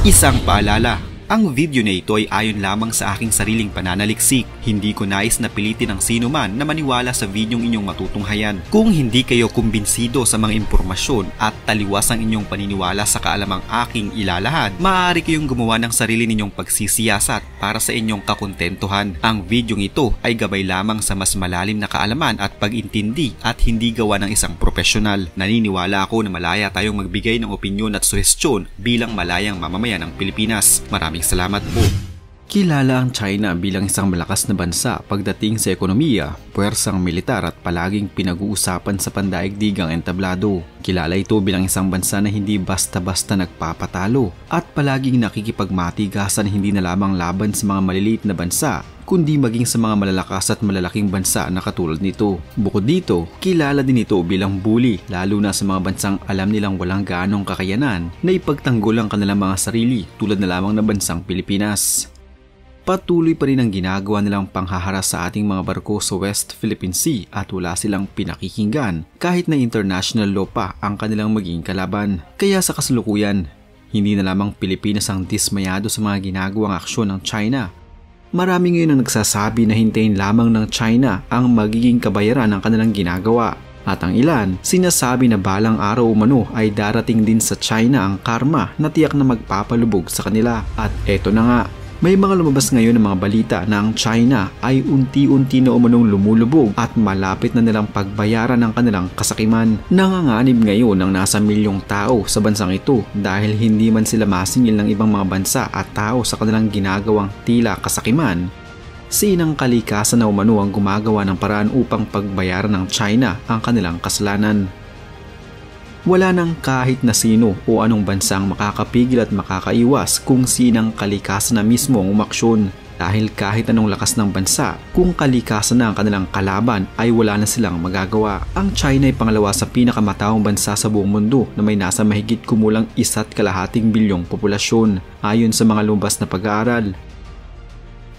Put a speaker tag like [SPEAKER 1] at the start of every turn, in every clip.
[SPEAKER 1] Isang paalala, ang video na ito ay ayon lamang sa aking sariling pananaliksik. Hindi ko nais na pilitin ang sino man na maniwala sa videong inyong matutunghayan. Kung hindi kayo kumbinsido sa mga impormasyon at taliwas ang inyong paniniwala sa kaalamang aking ilalahad, maaari kayong gumawa ng sarili ninyong pagsisiyasat para sa inyong kakontentuhan. Ang videong ito ay gabay lamang sa mas malalim na kaalaman at pag-intindi at hindi gawa ng isang profesional. Naniniwala ako na malaya tayong magbigay ng opinyon at suhestyon bilang malayang mamamayan ng Pilipinas. Maraming salamat po. Kilala ang China bilang isang malakas na bansa pagdating sa ekonomiya, puwersang militar at palaging pinag-uusapan sa pandaigdigang entablado. Kilala ito bilang isang bansa na hindi basta-basta nagpapatalo at palaging nakikipagmatigasan hindi na lamang laban sa mga maliliit na bansa, kundi maging sa mga malalakas at malalaking bansa na katulad nito. Bukod dito, kilala din ito bilang bully, lalo na sa mga bansang alam nilang walang gaanong kakayanan na ipagtanggol ang kanilang mga sarili tulad na lamang ng bansang Pilipinas. Patuloy pa rin ang ginagawa nilang panghaharas sa ating mga barko sa West Philippine Sea at wala silang pinakikinggan kahit na international law pa ang kanilang maging kalaban. Kaya sa kasalukuyan, hindi na lamang Pilipinas ang dismayado sa mga ginagawang aksyon ng China. Marami ngayon ang nagsasabi na hintayin lamang ng China ang magiging kabayaran ng kanilang ginagawa. At ang ilan, sinasabi na balang araw umano ay darating din sa China ang karma na tiyak na magpapalubog sa kanila. At eto na nga, may mga lumabas ngayon ng mga balita na ang China ay unti-unti na umanong lumulubog at malapit na nilang pagbayaran ang kanilang kasakiman. Nanganganib ngayon ng nasa milyong tao sa bansang ito dahil hindi man sila masingil ng ibang mga bansa at tao sa kanilang ginagawang tila kasakiman. Sinang kalikasan na umano ang gumagawa ng paraan upang pagbayaran ng China ang kanilang kasalanan. Wala nang kahit na sino o anong bansang makakapigil at makakaiwas kung sinang kalikasan na mismo ang umaksyon. Dahil kahit anong lakas ng bansa, kung kalikasan na ang kanilang kalaban ay wala na silang magagawa. Ang China ay pangalawa sa pinakamataong bansa sa buong mundo na may nasa mahigit kumulang 1.2 bilyong populasyon ayon sa mga lumabas na pag-aaral.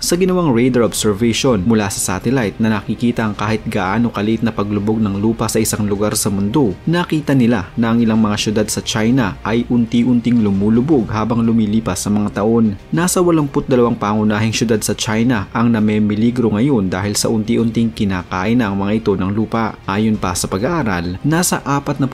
[SPEAKER 1] Sa ginawang radar observation mula sa satellite na nakikita ang kahit gaano kaliit na paglubog ng lupa sa isang lugar sa mundo, nakita nila na ang ilang mga syudad sa China ay unti-unting lumulubog habang lumilipas sa mga taon. Nasa 82 pangunahing syudad sa China ang namimiligro ngayon dahil sa unti-unting kinakain na ang mga ito ng lupa. Ayon pa sa pag-aaral, nasa 40%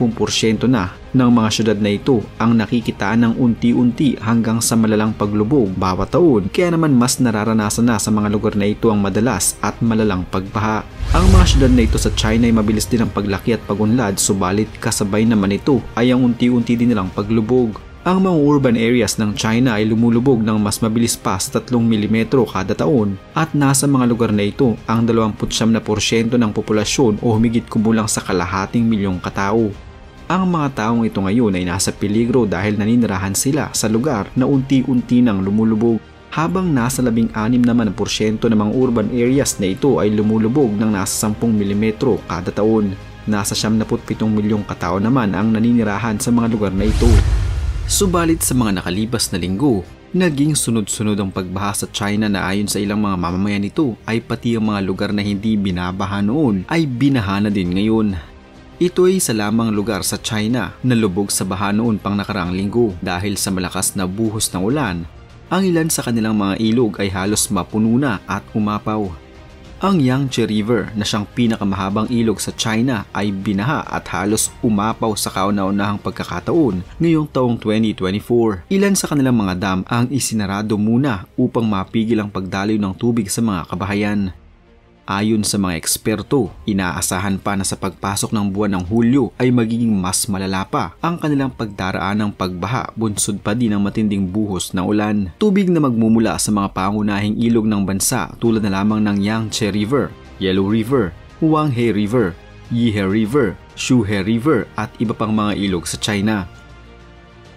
[SPEAKER 1] na ng mga syudad na ito ang nakikitaan ng unti-unti hanggang sa malalang paglubog bawat taon, kaya naman mas nararanasan na sa mga lugar na ito ang madalas at malalang pagbaha. Ang mga syudad na ito sa China ay mabilis din ang paglaki at pagunlad, subalit kasabay naman ito ay ang unti-unti din nilang paglubog. Ang mga urban areas ng China ay lumulubog ng mas mabilis pa sa 3 mm kada taon at nasa mga lugar na ito ang 29% ng populasyon o humigit kumulang sa kalahating milyong katao. Ang mga taong ito ngayon ay nasa peligro dahil naninirahan sila sa lugar na unti-unti nang lumulubog. Habang nasa 16% naman ng mga urban areas na ito ay lumulubog ng nasa 10 mm kada taon. Nasa 77 milyong katao naman ang naninirahan sa mga lugar na ito. Subalit sa mga nakalibas na linggo, naging sunod-sunod ang pagbaha sa China na ayon sa ilang mga mamamayan nito ay pati ang mga lugar na hindi binabaha noon ay binaha na din ngayon. Ito ay isa lamang lugar sa China na lubog sa baha noon pang nakaraang linggo dahil sa malakas na buhos ng ulan. Ang ilan sa kanilang mga ilog ay halos mapuno na at umapaw. Ang Yangtze River na siyang pinakamahabang ilog sa China ay binaha at halos umapaw sa kauna-unahang pagkakataon ngayong taong 2024. Ilan sa kanilang mga dam ang isinarado muna upang mapigil ang pagdaloy ng tubig sa mga kabahayan. Ayon sa mga eksperto, inaasahan pa na sa pagpasok ng buwan ng Hulyo ay magiging mas malala pa ang kanilang pagdaraan ng pagbaha, bunsod pa din ang matinding buhos ng ulan. Tubig na magmumula sa mga pangunahing ilog ng bansa tulad na lamang ng Yangtze River, Yellow River, Huanghe River, Yehe River, Shuhe River at iba pang mga ilog sa China.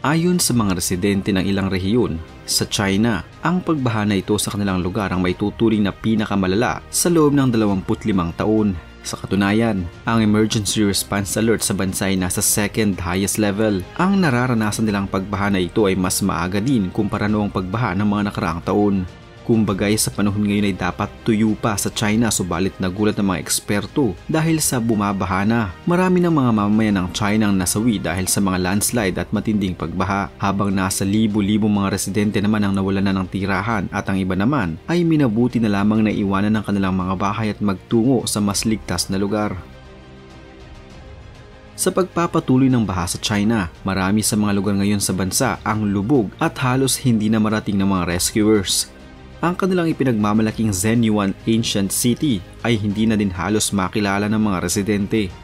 [SPEAKER 1] Ayon sa mga residente ng ilang rehiyon sa China, ang pagbaha na ito sa kanilang lugar ang may tuturing na pinakamalala sa loob ng 25 taon. Sa katunayan, ang emergency response alert sa bansa ay nasa second highest level. Ang nararanasan nilang pagbaha na ito ay mas maaga din kumpara noong pagbaha ng mga nakaraang taon. Kumbagay sa panahon ngayon ay dapat tuyo pa sa China, subalit nagulat ng mga eksperto dahil sa bumabaha na. Marami ng mga mamamayan ng China ang nasawi dahil sa mga landslide at matinding pagbaha, habang nasa libo-libong mga residente naman ang nawalan na ng tirahan at ang iba naman ay minabuti na lamang na iwanan ng kanilang mga bahay at magtungo sa mas ligtas na lugar. Sa pagpapatuloy ng baha sa China, marami sa mga lugar ngayon sa bansa ang lubog at halos hindi na marating ng mga rescuers. Ang kanilang ipinagmamalaking Zenyuan Ancient City ay hindi na din halos makilala ng mga residente.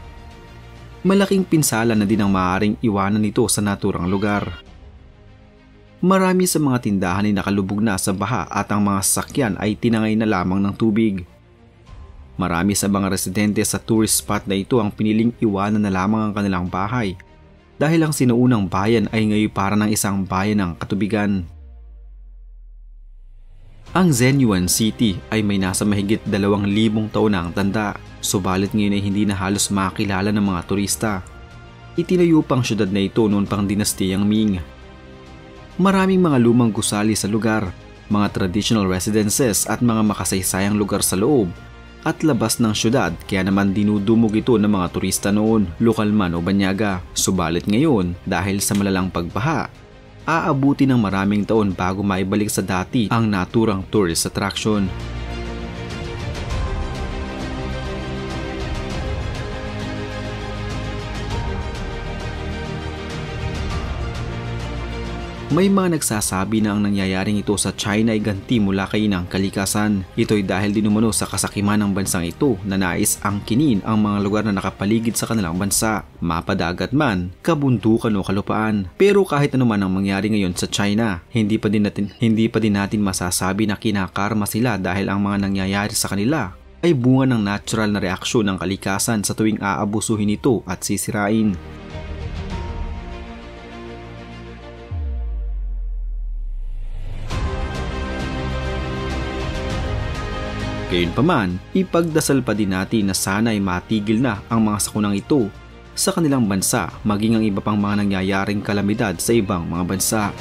[SPEAKER 1] Malaking pinsala na din ang maaaring iwanan nito sa naturang lugar. Marami sa mga tindahan ay nakalubog na sa baha at ang mga sasakyan ay tinangay na lamang ng tubig. Marami sa mga residente sa tourist spot na ito ang piniling iwanan na lamang ang kanilang bahay dahil ang sinuunang bayan ay ngayon para ng isang bayan ng katubigan. Ang Zenyuan City ay may nasa mahigit 2,000 taon na ang tanda, subalit ngayon ay hindi na halos makilala ng mga turista. Itinayo pang syudad na ito noon pang dinastiyang Ming. Maraming mga lumang gusali sa lugar, mga traditional residences at mga makasaysayang lugar sa loob at labas ng syudad, kaya naman dinudumog ito ng mga turista noon, lokal man o banyaga. Subalit ngayon, dahil sa malalang pagbaha, aabuti ng maraming taon bago maibalik sa dati ang naturang tourist attraction. May mga nagsasabi na ang nangyayaring ito sa China ay ganti mula kay Inang Kalikasan. Ito'y dahil dinumano sa kasakiman ng bansang ito na nais angkinin ang mga lugar na nakapaligid sa kanilang bansa, mapadagat man, kabundukan o kalupaan. Pero kahit ano man ang mangyari ngayon sa China, hindi pa din natin masasabi na kinakarma sila dahil ang mga nangyayari sa kanila ay bunga ng natural na reaksyon ng kalikasan sa tuwing aabusuhin ito at sisirain. Gayunpaman, ipagdasal pa din natin na sana ay matigil na ang mga sakunang ito sa kanilang bansa, maging ang iba pang mga nangyayaring kalamidad sa ibang mga bansa.